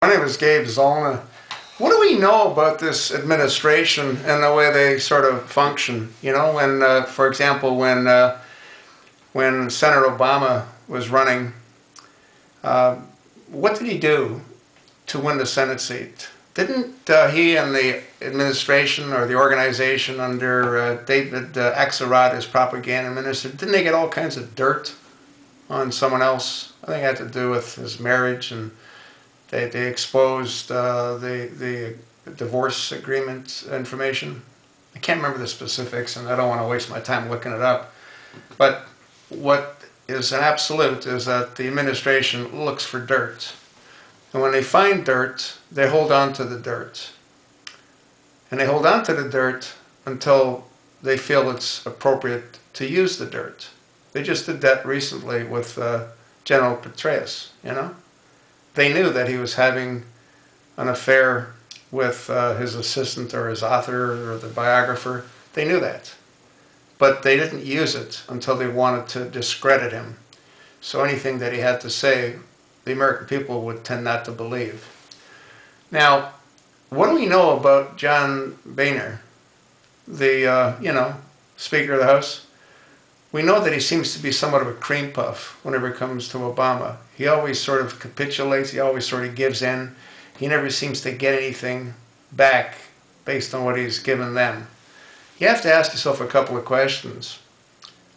name is Gabe Zollner. What do we know about this administration and the way they sort of function? You know, when, for example, when Senator Obama was running, what did he do to win the Senate seat? Didn't he and the administration or the organization under David Axelrod as propaganda minister, didn't they get all kinds of dirt on someone else? I think it had to do with his marriage, and they exposed the divorce agreement information. I can't remember the specifics, and I don't want to waste my time looking it up. But what is an absolute is that the administration looks for dirt. And when they find dirt, they hold on to the dirt. And they hold on to the dirt until they feel it's appropriate to use the dirt. They just did that recently with General Petraeus, you know? They knew that he was having an affair with his assistant or his author or the biographer. They knew that. But they didn't use it until they wanted to discredit him. So anything that he had to say, the American people would tend not to believe. Now, what do we know about John Boehner, the, Speaker of the House? We know that he seems to be somewhat of a cream puff whenever it comes to Obama. He always sort of capitulates, he always sort of gives in. He never seems to get anything back based on what he's given them. You have to ask yourself a couple of questions.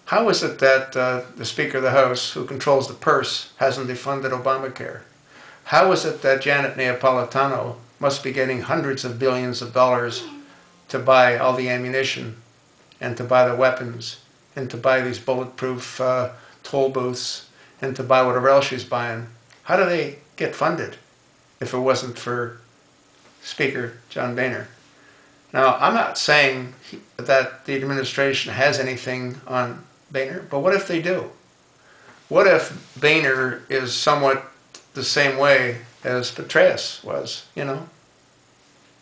How is it that the Speaker of the House, who controls the purse, hasn't defunded Obamacare? How is it that Janet Napolitano must be getting hundreds of billions of dollars to buy all the ammunition and to buy the weapons and to buy these bulletproof toll booths and to buy whatever else she's buying? How do they get funded if it wasn't for Speaker John Boehner? Now, I'm not saying that the administration has anything on Boehner, but what if they do? What if Boehner is somewhat the same way as Petraeus was, you know?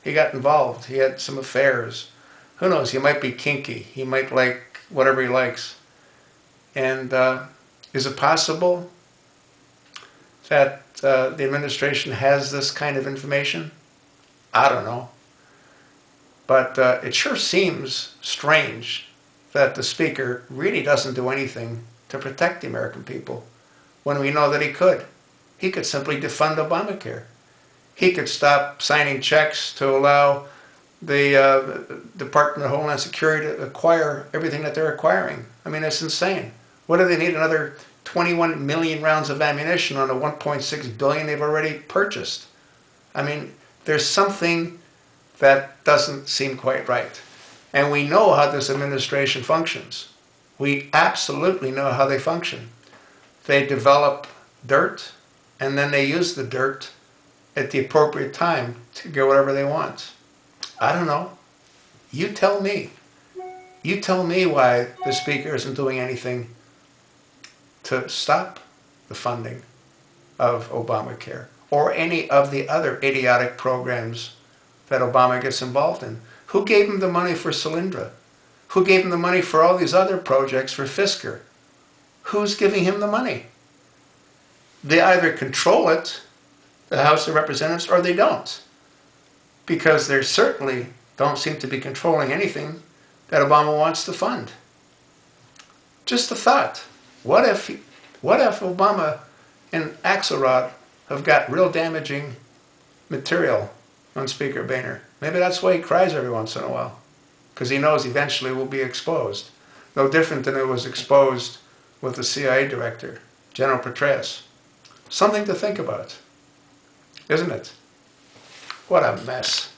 He got involved, he had some affairs. Who knows, he might be kinky, he might like whatever he likes. And is it possible that the administration has this kind of information? I don't know. But it sure seems strange that the Speaker really doesn't do anything to protect the American people when we know that he could. He could simply defund Obamacare. He could stop signing checks to allow the Department of Homeland Security to acquire everything that they're acquiring. I mean, it's insane. What do they need? Another 21 million rounds of ammunition on the 1.6 billion they've already purchased. I mean, there's something that doesn't seem quite right. And we know how this administration functions. We absolutely know how they function. They develop dirt, and then they use the dirt at the appropriate time to get whatever they want. I don't know. You tell me. You tell me why the Speaker isn't doing anything to stop the funding of Obamacare or any of the other idiotic programs that Obama gets involved in. Who gave him the money for Solyndra? Who gave him the money for all these other projects for Fisker? Who's giving him the money? They either control it, the House of Representatives, or they don't. Because they certainly don't seem to be controlling anything that Obama wants to fund. Just a thought. What if Obama and Axelrod have got real damaging material on Speaker Boehner? Maybe that's why he cries every once in a while, because he knows eventually will be exposed. No different than it was exposed with the CIA director, General Petraeus. Something to think about, isn't it? What a mess.